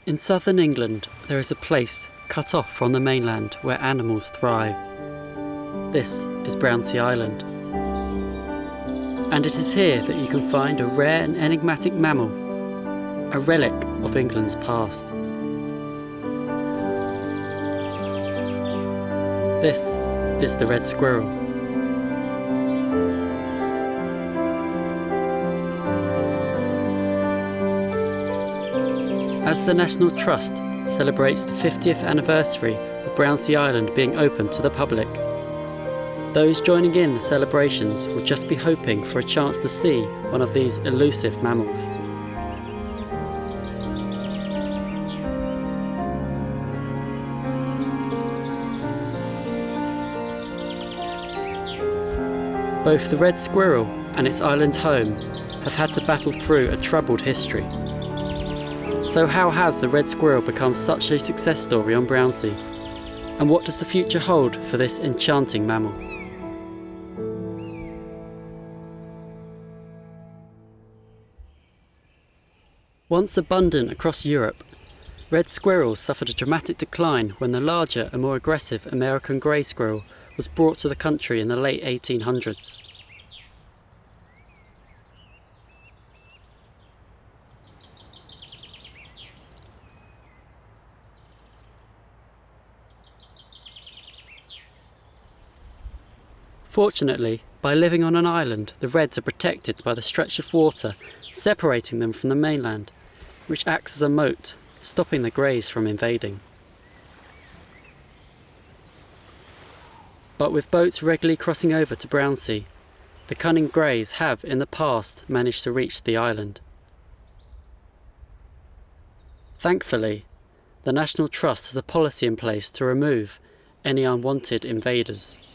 In southern England, there is a place cut off from the mainland where animals thrive. This is Brownsea Island. And it is here that you can find a rare and enigmatic mammal, a relic of England's past. This is the red squirrel. As the National Trust celebrates the 50th anniversary of Brownsea Island being open to the public, those joining in the celebrations will just be hoping for a chance to see one of these elusive mammals. Both the red squirrel and its island home have had to battle through a troubled history. So how has the red squirrel become such a success story on Brownsea? And what does the future hold for this enchanting mammal? Once abundant across Europe, red squirrels suffered a dramatic decline when the larger and more aggressive American grey squirrel was brought to the country in the late 1800s. Fortunately, by living on an island, the reds are protected by the stretch of water separating them from the mainland, which acts as a moat, stopping the greys from invading. But with boats regularly crossing over to Brownsea, the cunning greys have in the past managed to reach the island. Thankfully, the National Trust has a policy in place to remove any unwanted invaders.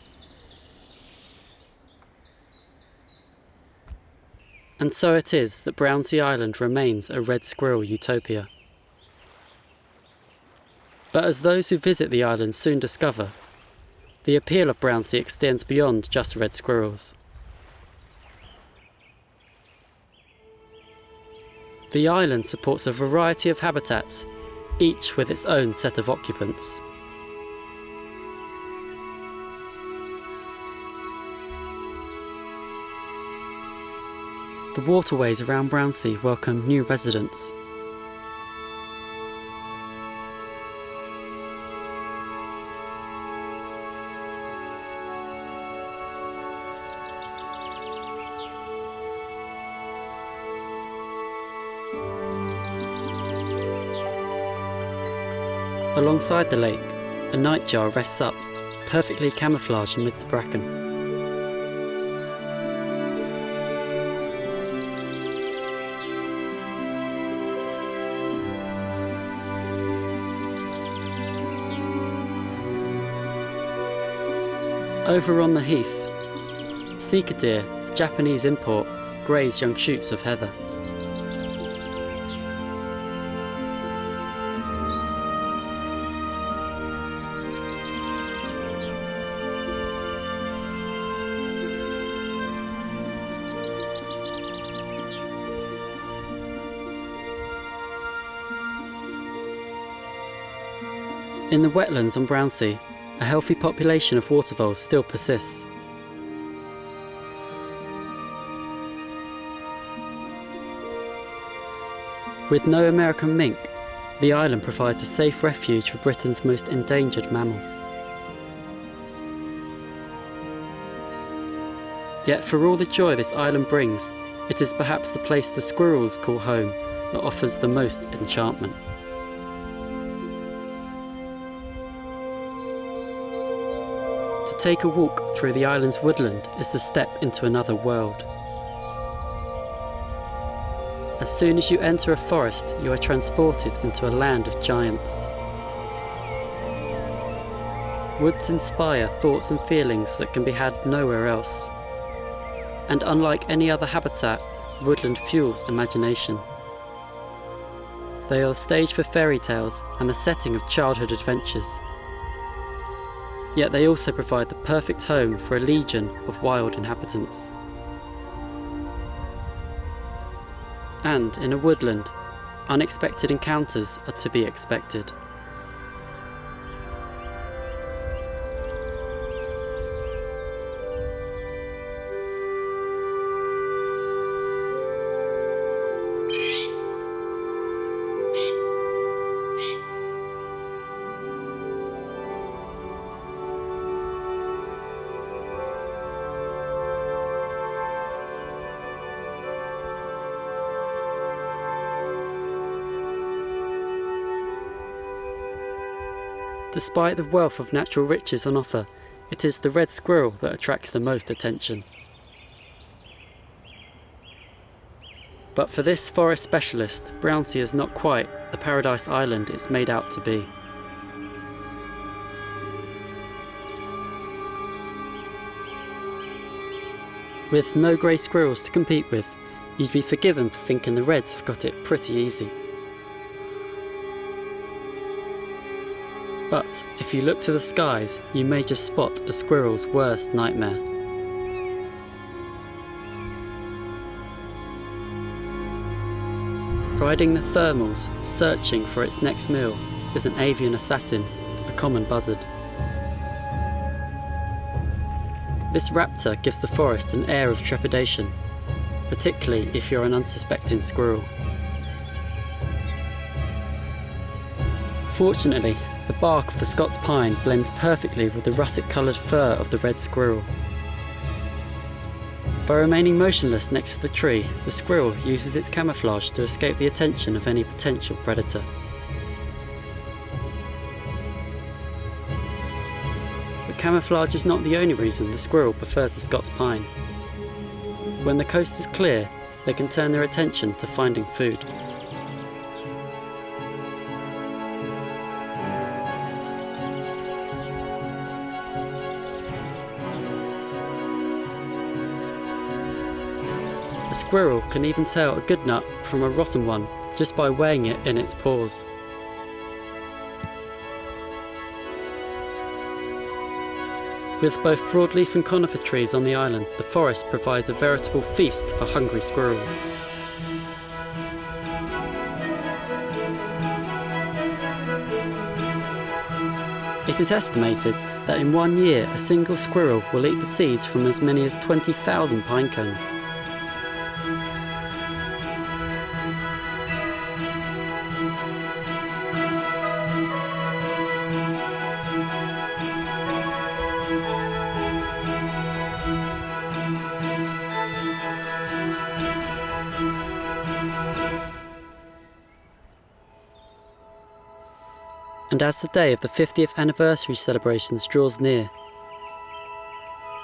And so it is that Brownsea Island remains a red squirrel utopia. But as those who visit the island soon discover, the appeal of Brownsea extends beyond just red squirrels. The island supports a variety of habitats, each with its own set of occupants. The waterways around Brownsea welcome new residents. Alongside the lake, a nightjar rests up, perfectly camouflaged amid the bracken. Over on the heath, sika deer, a Japanese import, graze young shoots of heather. In the wetlands on Brownsea, a healthy population of water voles still persists. With no American mink, the island provides a safe refuge for Britain's most endangered mammal. Yet for all the joy this island brings, it is perhaps the place the squirrels call home that offers the most enchantment. To take a walk through the island's woodland is to step into another world. As soon as you enter a forest, you are transported into a land of giants. Woods inspire thoughts and feelings that can be had nowhere else. And unlike any other habitat, woodland fuels imagination. They are the stage for fairy tales and the setting of childhood adventures. Yet they also provide the perfect home for a legion of wild inhabitants. And in a woodland, unexpected encounters are to be expected. Despite the wealth of natural riches on offer, it is the red squirrel that attracts the most attention. But for this forest specialist, Brownsea is not quite the paradise island it's made out to be. With no grey squirrels to compete with, you'd be forgiven for thinking the reds have got it pretty easy. But if you look to the skies, you may just spot a squirrel's worst nightmare. Riding the thermals, searching for its next meal, is an avian assassin, a common buzzard. This raptor gives the forest an air of trepidation, particularly if you're an unsuspecting squirrel. Fortunately, the bark of the Scots pine blends perfectly with the russet-coloured fur of the red squirrel. By remaining motionless next to the tree, the squirrel uses its camouflage to escape the attention of any potential predator. But camouflage is not the only reason the squirrel prefers the Scots pine. When the coast is clear, they can turn their attention to finding food. A squirrel can even tell a good nut from a rotten one just by weighing it in its paws. With both broadleaf and conifer trees on the island, the forest provides a veritable feast for hungry squirrels. It is estimated that in 1 year a single squirrel will eat the seeds from as many as 20,000 pine cones. And as the day of the 50th anniversary celebrations draws near,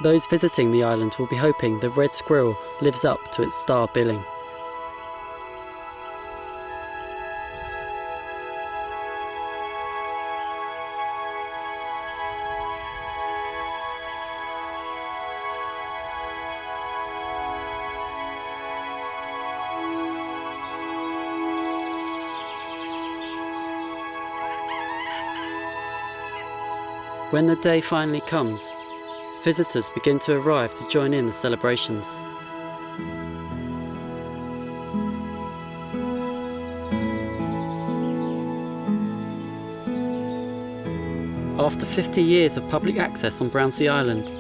those visiting the island will be hoping the red squirrel lives up to its star billing. When the day finally comes, visitors begin to arrive to join in the celebrations. After 50 years of public access on Brownsea Island,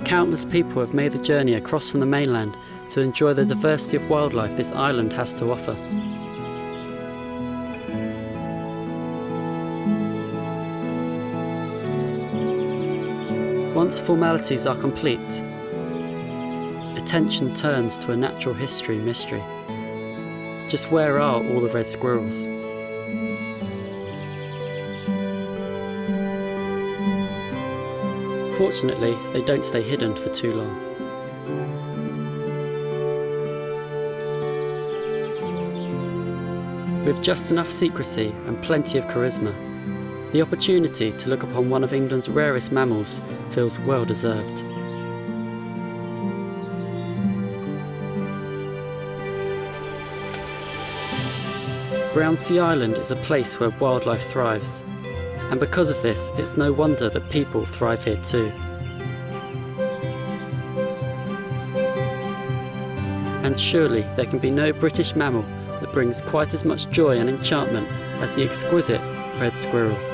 countless people have made the journey across from the mainland to enjoy the diversity of wildlife this island has to offer. Once formalities are complete, attention turns to a natural history mystery. Just where are all the red squirrels? Fortunately, they don't stay hidden for too long. With just enough secrecy and plenty of charisma, the opportunity to look upon one of England's rarest mammals feels well deserved. Brownsea Island is a place where wildlife thrives, and because of this, it's no wonder that people thrive here too. And surely there can be no British mammal that brings quite as much joy and enchantment as the exquisite red squirrel.